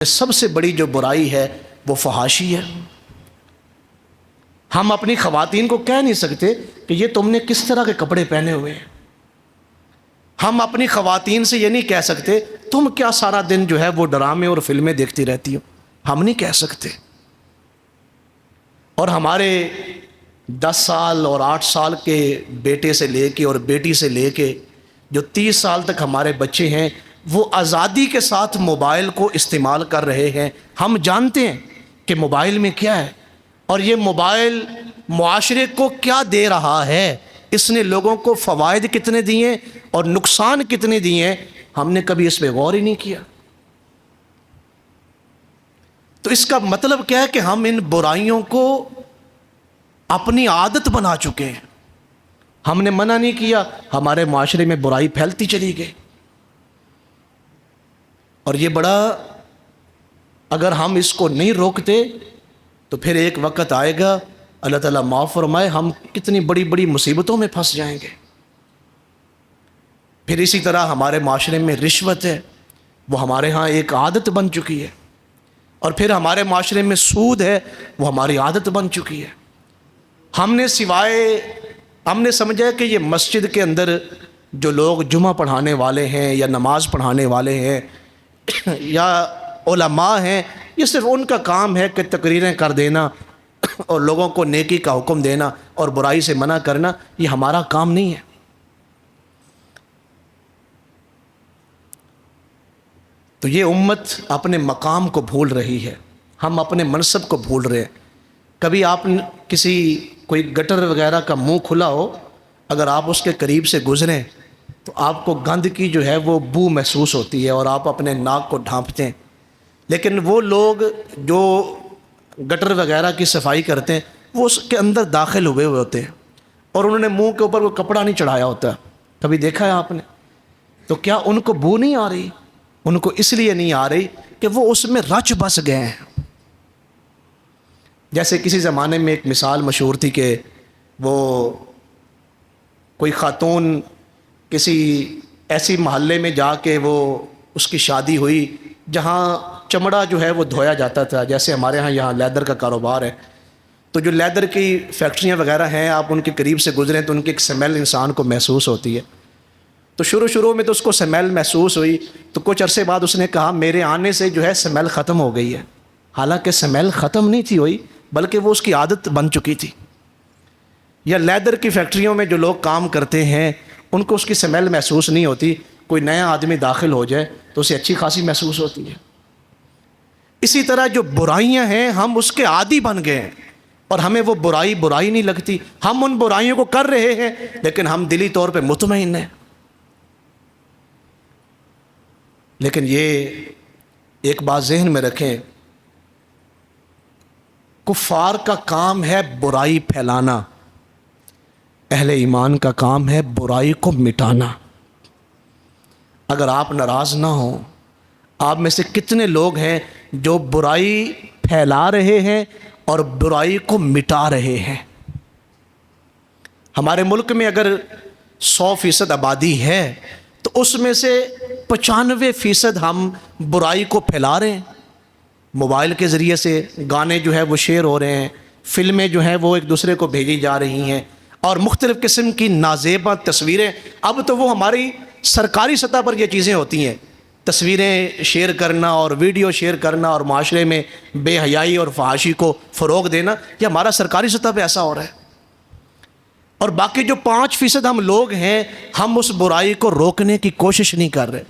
سب سے بڑی جو برائی ہے وہ فحاشی ہے۔ ہم اپنی خواتین کو کہہ نہیں سکتے کہ یہ تم نے کس طرح کے کپڑے پہنے ہوئے ہیں۔ ہم اپنی خواتین سے یہ نہیں کہہ سکتے تم کیا سارا دن جو ہے وہ ڈرامے اور فلمیں دیکھتی رہتی ہو، ہم نہیں کہہ سکتے۔ اور ہمارے 10 سال اور 8 سال کے بیٹے سے لے کے اور بیٹی سے لے کے جو 30 سال تک ہمارے بچے ہیں، وہ آزادی کے ساتھ موبائل کو استعمال کر رہے ہیں۔ ہم جانتے ہیں کہ موبائل میں کیا ہے، اور یہ موبائل معاشرے کو کیا دے رہا ہے، اس نے لوگوں کو فوائد کتنے دیے اور نقصان کتنے دیے، ہم نے کبھی اس پہ غور ہی نہیں کیا۔ تو اس کا مطلب کیا ہے کہ ہم ان برائیوں کو اپنی عادت بنا چکے ہیں۔ ہم نے منع نہیں کیا، ہمارے معاشرے میں برائی پھیلتی چلی گئی۔ اور یہ بڑا، اگر ہم اس کو نہیں روکتے تو پھر ایک وقت آئے گا، اللہ تعالیٰ معاف فرمائے، ہم کتنی بڑی بڑی مصیبتوں میں پھنس جائیں گے۔ پھر اسی طرح ہمارے معاشرے میں رشوت ہے، وہ ہمارے ہاں ایک عادت بن چکی ہے۔ اور پھر ہمارے معاشرے میں سود ہے، وہ ہماری عادت بن چکی ہے۔ ہم نے سمجھا کہ یہ مسجد کے اندر جو لوگ جمعہ پڑھانے والے ہیں یا نماز پڑھانے والے ہیں یا علماء ہیں، یہ صرف ان کا کام ہے کہ تقریریں کر دینا اور لوگوں کو نیکی کا حکم دینا اور برائی سے منع کرنا، یہ ہمارا کام نہیں ہے۔ تو یہ امت اپنے مقام کو بھول رہی ہے، ہم اپنے منصب کو بھول رہے ہیں۔ کبھی آپ کوئی گٹر وغیرہ کا منہ کھلا ہو، اگر آپ اس کے قریب سے گزریں تو آپ کو گند کی جو ہے وہ بو محسوس ہوتی ہے اور آپ اپنے ناک کو ڈھانپتے ہیں۔ لیکن وہ لوگ جو گٹر وغیرہ کی صفائی کرتے ہیں، وہ اس کے اندر داخل ہوئے ہوتے ہیں اور انہوں نے منہ کے اوپر وہ کپڑا نہیں چڑھایا ہوتا۔ کبھی دیکھا ہے آپ نے؟ تو کیا ان کو بو نہیں آ رہی؟ ان کو اس لیے نہیں آ رہی کہ وہ اس میں رچ بس گئے ہیں۔ جیسے کسی زمانے میں ایک مثال مشہور تھی کہ وہ کوئی خاتون کسی ایسی محلے میں جا کے وہ اس کی شادی ہوئی جہاں چمڑا جو ہے وہ دھویا جاتا تھا، جیسے ہمارے ہاں یہاں لیدر کا کاروبار ہے، تو جو لیدر کی فیکٹریاں وغیرہ ہیں، آپ ان کے قریب سے گزریں تو ان کی ایک سمیل انسان کو محسوس ہوتی ہے۔ تو شروع میں تو اس کو سمیل محسوس ہوئی، تو کچھ عرصے بعد اس نے کہا میرے آنے سے جو ہے سمیل ختم ہو گئی ہے۔ حالانکہ سمیل ختم نہیں تھی ہوئی، بلکہ وہ اس کی عادت بن چکی تھی۔ یا لیدر کی فیکٹریوں میں جو لوگ کام کرتے ہیں، ان کو اس کی سمیل محسوس نہیں ہوتی، کوئی نیا آدمی داخل ہو جائے تو اسے اچھی خاصی محسوس ہوتی ہے۔ اسی طرح جو برائیاں ہیں، ہم اس کے عادی بن گئے ہیں اور ہمیں وہ برائی نہیں لگتی۔ ہم ان برائیوں کو کر رہے ہیں لیکن ہم دلی طور پہ مطمئن ہیں۔ لیکن یہ ایک بات ذہن میں رکھیں، کفار کا کام ہے برائی پھیلانا، اہل ایمان کا کام ہے برائی کو مٹانا۔ اگر آپ ناراض نہ ہوں، آپ میں سے کتنے لوگ ہیں جو برائی پھیلا رہے ہیں اور برائی کو مٹا رہے ہیں؟ ہمارے ملک میں اگر 100% آبادی ہے تو اس میں سے 95% ہم برائی کو پھیلا رہے ہیں۔ موبائل کے ذریعے سے گانے جو ہے وہ شیئر ہو رہے ہیں، فلمیں جو ہیں وہ ایک دوسرے کو بھیجی جا رہی ہیں، اور مختلف قسم کی نازیبا تصویریں۔ اب تو وہ ہماری سرکاری سطح پر یہ چیزیں ہوتی ہیں، تصویریں شیئر کرنا اور ویڈیو شیئر کرنا اور معاشرے میں بے حیائی اور فحاشی کو فروغ دینا، یہ ہمارا سرکاری سطح پہ ایسا ہو رہا ہے۔ اور باقی جو 5% ہم لوگ ہیں، ہم اس برائی کو روکنے کی کوشش نہیں کر رہے۔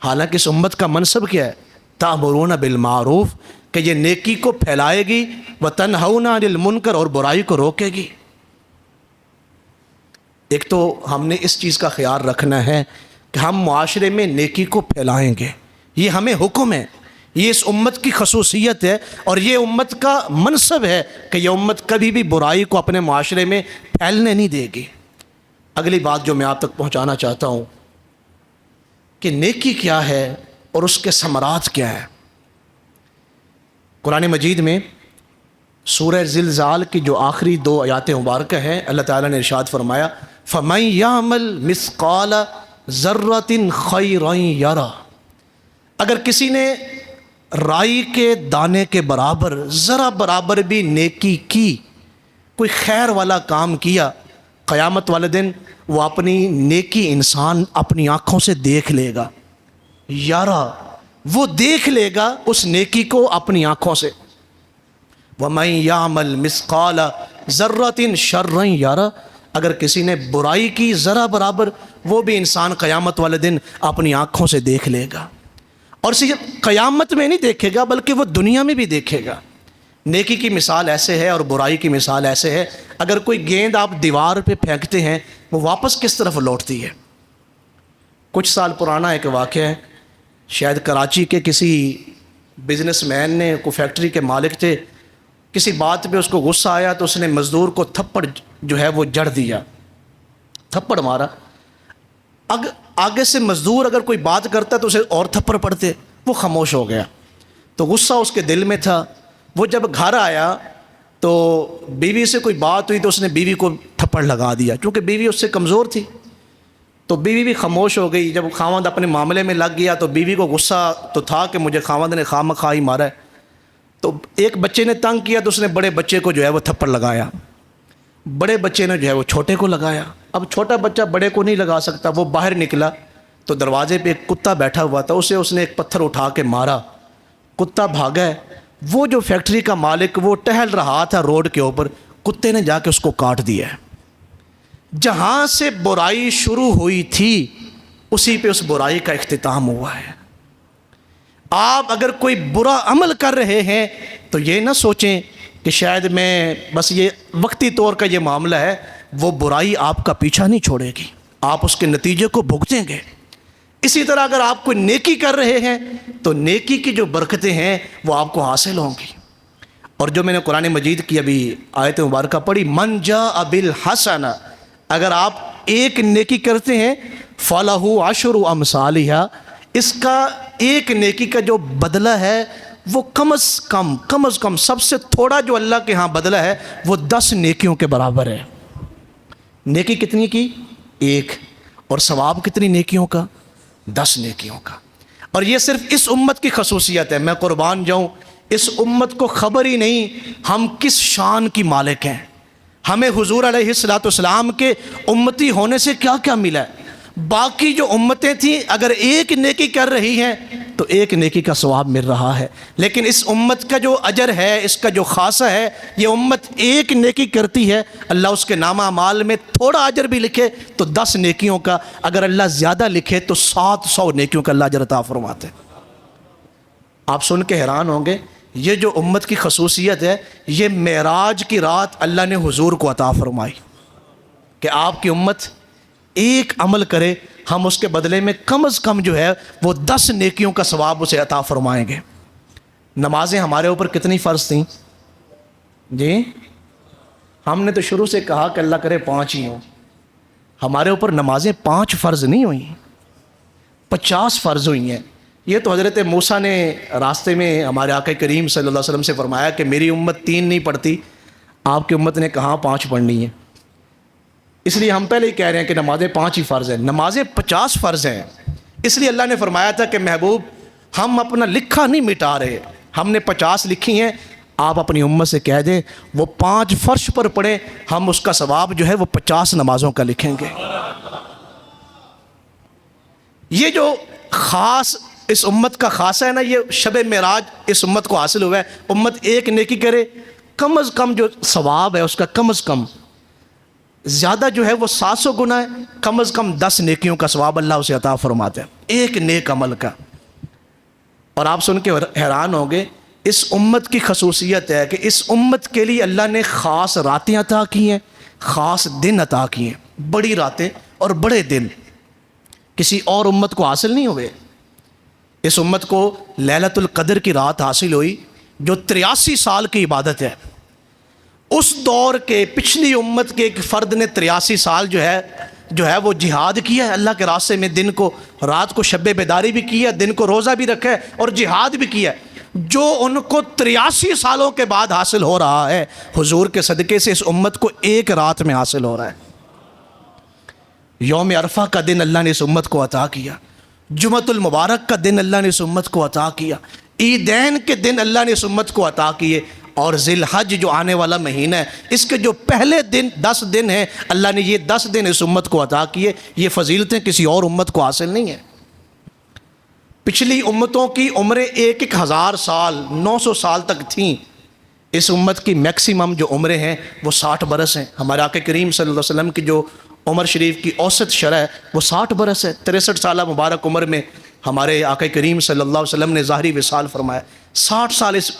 حالانکہ اس امت کا منصب کیا ہے؟ تأمرون بالمعروف، کہ یہ نیکی کو پھیلائے گی، وتنہون عن المنکر، اور برائی کو روکے گی۔ ایک تو ہم نے اس چیز کا خیال رکھنا ہے کہ ہم معاشرے میں نیکی کو پھیلائیں گے، یہ ہمیں حکم ہے، یہ اس امت کی خصوصیت ہے اور یہ امت کا منصب ہے کہ یہ امت کبھی بھی برائی کو اپنے معاشرے میں پھیلنے نہیں دے گی۔ اگلی بات جو میں آپ تک پہنچانا چاہتا ہوں کہ نیکی کیا ہے اور اس کے ثمرات کیا ہے۔ قرآن مجید میں سورہ زلزال کی جو آخری 2 آیات مبارکہ ہیں، اللہ تعالیٰ نے ارشاد فرمایا فَمَن يَعْمَلْ مِثْقَالَ ذَرَّةٍ خَيْرًا يَرَهُ۔ اگر کسی نے رائی کے دانے کے برابر ذرا برابر بھی نیکی کی، کوئی خیر والا کام کیا، قیامت والے دن وہ اپنی نیکی انسان اپنی آنکھوں سے دیکھ لے گا، یارا وہ دیکھ لے گا اس نیکی کو اپنی آنکھوں سے۔ وَمَن يَعْمَلْ مِثْقَالَ ذَرَّةٍ شَرًّا یارا، اگر کسی نے برائی کی ذرا برابر، وہ بھی انسان قیامت والے دن اپنی آنکھوں سے دیکھ لے گا۔ اور صرف قیامت میں نہیں دیکھے گا بلکہ وہ دنیا میں بھی دیکھے گا۔ نیکی کی مثال ایسے ہے اور برائی کی مثال ایسے ہے، اگر کوئی گیند آپ دیوار پہ پھینکتے ہیں وہ واپس کس طرف لوٹتی ہے۔ کچھ سال پرانا ایک واقعہ ہے، شاید کراچی کے کسی بزنس مین نے، کوئی فیکٹری کے مالک تھے، کسی بات پہ اس کو غصہ آیا تو اس نے مزدور کو تھپڑ جو ہے وہ جڑ دیا، تھپڑ مارا۔ آگے سے مزدور اگر کوئی بات کرتا تو اسے اور تھپڑ پڑتے، وہ خاموش ہو گیا۔ تو غصہ اس کے دل میں تھا، وہ جب گھر آیا تو بیوی سے کوئی بات ہوئی تو اس نے بیوی کو تھپڑ لگا دیا، کیونکہ بیوی اس سے کمزور تھی۔ تو بیوی بھی خاموش ہو گئی۔ جب خاوند اپنے معاملے میں لگ گیا تو بیوی کو غصہ تو تھا کہ مجھے خاوند نے خواہ مخواہ ہی مارا ہے۔ تو ایک بچے نے تنگ کیا تو اس نے بڑے بچے کو جو ہے وہ تھپڑ لگایا، بڑے بچے نے جو ہے وہ چھوٹے کو لگایا۔ اب چھوٹا بچہ بڑے کو نہیں لگا سکتا، وہ باہر نکلا تو دروازے پہ ایک کتا بیٹھا ہوا تھا، اس نے ایک پتھر اٹھا کے مارا، کتا بھاگا ہے۔ وہ جو فیکٹری کا مالک وہ ٹہل رہا تھا روڈ کے اوپر، کتے نے جا کے اس کو کاٹ دیا ہے۔ جہاں سے برائی شروع ہوئی تھی اسی پہ اس برائی کا اختتام ہوا ہے۔ آپ اگر کوئی برا عمل کر رہے ہیں تو یہ نہ سوچیں کہ شاید میں بس یہ وقتی طور کا یہ معاملہ ہے، وہ برائی آپ کا پیچھا نہیں چھوڑے گی، آپ اس کے نتیجے کو بھگتیں گے۔ اسی طرح اگر آپ کوئی نیکی کر رہے ہیں تو نیکی کی جو برکتیں ہیں وہ آپ کو حاصل ہوں گی۔ اور جو میں نے قرآن مجید کی ابھی آیت مبارکہ پڑھی، من جاء بالحسنہ، اگر آپ ایک نیکی کرتے ہیں فَلَهُ عَشْرُ أَمْثَالِهَا، اس کا ایک نیکی کا جو بدلہ ہے وہ کم از کم سب سے تھوڑا جو اللہ کے ہاں بدلہ ہے وہ 10 نیکیوں کے برابر ہے۔ نیکی کتنی کی؟ ایک، اور ثواب کتنی نیکیوں کا؟ 10 نیکیوں کا۔ اور یہ صرف اس امت کی خصوصیت ہے، میں قربان جاؤں اس امت کو خبر ہی نہیں ہم کس شان کی مالک ہیں، ہمیں حضور علیہ الصلوۃ والسلام کے امتی ہونے سے کیا کیا ملا ہے۔ باقی جو امتیں تھیں اگر ایک نیکی کر رہی ہیں تو ایک نیکی کا ثواب مل رہا ہے، لیکن اس امت کا جو اجر ہے، اس کا جو خاصہ ہے، یہ امت ایک نیکی کرتی ہے، اللہ اس کے نامہ اعمال میں تھوڑا اجر بھی لکھے تو 10 نیکیوں کا، اگر اللہ زیادہ لکھے تو 700 نیکیوں کا اللہ اجر عطا فرماتے ہیں۔ آپ سن کے حیران ہوں گے، یہ جو امت کی خصوصیت ہے یہ معراج کی رات اللہ نے حضور کو عطا فرمائی کہ آپ کی امت ایک عمل کرے، ہم اس کے بدلے میں کم از کم جو ہے وہ 10 نیکیوں کا ثواب اسے عطا فرمائیں گے۔ نمازیں ہمارے اوپر کتنی فرض تھیں جی؟ ہم نے تو شروع سے کہا کہ اللہ کرے 5 ہی ہوں، ہمارے اوپر نمازیں 5 فرض نہیں ہوئیں، 50 فرض ہوئی ہیں۔ یہ تو حضرت موسیٰ نے راستے میں ہمارے آقا کریم صلی اللہ علیہ وسلم سے فرمایا کہ میری امت 3 نہیں پڑھتی، آپ کی امت نے کہاں 5 پڑھنی ہیں، اس لیے ہم پہلے ہی کہہ رہے ہیں کہ نمازیں 5 ہی فرض ہیں، نمازیں 50 فرض ہیں۔ اس لیے اللہ نے فرمایا تھا کہ محبوب ہم اپنا لکھا نہیں مٹا رہے، ہم نے 50 لکھی ہیں، آپ اپنی امت سے کہہ دیں وہ 5 فرش پر پڑھیں، ہم اس کا ثواب جو ہے وہ 50 نمازوں کا لکھیں گے۔ یہ جو خاص اس امت کا خاصہ ہے نا، یہ شب معراج اس امت کو حاصل ہوا ہے۔ امت ایک نیکی کرے، کم از کم جو ثواب ہے اس کا کم از کم، زیادہ جو ہے وہ 700 گنا ہے، کم از کم 10 نیکیوں کا ثواب اللہ اسے عطا فرماتا ہے، ایک نیک عمل کا۔ اور آپ سن کے حیران ہوں گے، اس امت کی خصوصیت ہے کہ اس امت کے لیے اللہ نے خاص راتیں عطا کی ہیں، خاص دن عطا کیے ہیں، بڑی راتیں اور بڑے دن کسی اور امت کو حاصل نہیں ہوئے۔ اس امت کو لیلۃ القدر کی رات حاصل ہوئی جو 83 سال کی عبادت ہے۔ اس دور کے پچھلی امت کے ایک فرد نے 83 سال جو ہے وہ جہاد کیا ہے اللہ کے راستے میں، دن کو رات کو شب بیداری بھی کی ہے، دن کو روزہ بھی رکھا ہے اور جہاد بھی کیا ہے۔ جو ان کو 83 سالوں کے بعد حاصل ہو رہا ہے حضور کے صدقے سے اس امت کو ایک رات میں حاصل ہو رہا ہے۔ یوم عرفہ کا دن اللہ نے اس امت کو عطا کیا، جمعۃ المبارک کا دن اللہ نے اس امت کو عطا کیا، عیدین کے دن اللہ نے اس امت کو عطا کیے، اور ذی الحج جو آنے والا مہینہ ہے اس کے جو پہلے دن 10 دن ہیں اللہ نے یہ 10 دن اس امت کو عطا کیے۔ یہ فضیلتیں کسی اور امت کو حاصل نہیں ہیں۔ پچھلی امتوں کی عمریں 1,000 سال 900 سال تک تھیں، اس امت کی میکسیمم جو عمریں ہیں وہ 60 برس ہیں۔ ہمارے آقا کریم صلی اللہ علیہ وسلم کی جو عمر شریف کی اوسط شرح ہے وہ 60 برس ہے۔ 63 سالہ مبارک عمر میں ہمارے آقا کریم صلی اللہ علیہ وسلم نے ظاہری وصال فرمایا۔ 60 سال اس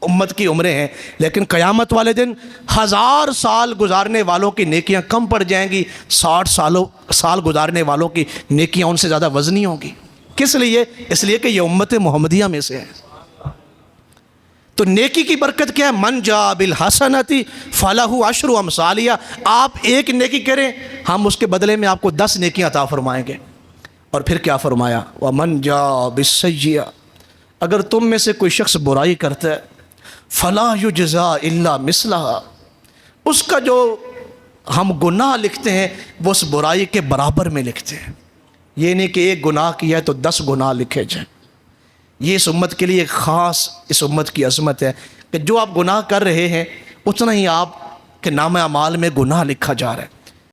امت کی عمریں ہیں، لیکن قیامت والے دن 1000 سال گزارنے والوں کی نیکیاں کم پڑ جائیں گی، 60 سال گزارنے والوں کی نیکیاں ان سے زیادہ وزنی ہوں گی۔ کس لیے؟ اس لیے کہ یہ امت محمدیہ میں سے ہے۔ تو نیکی کی برکت کیا ہے؟ من جاء بالحسنۃ فلہ عشر امثالہا۔ آپ ایک نیکی کریں، ہم اس کے بدلے میں آپ کو 10 نیکیاں عطا فرمائیں گے۔ اور پھر کیا فرمایا؟ ومن جاء بالسیئۃ، اگر تم میں سے کوئی شخص برائی کرتا ہے فلا یجزی الا مثلہا، اس کا جو ہم گناہ لکھتے ہیں وہ اس برائی کے برابر میں لکھتے ہیں۔ یہ نہیں کہ ایک گناہ کیا ہے تو 10 گناہ لکھے جائیں۔ یہ اس امت کے لیے ایک خاص اس امت کی عظمت ہے کہ جو آپ گناہ کر رہے ہیں اتنا ہی آپ کے نامہ اعمال میں گناہ لکھا جا رہا ہے۔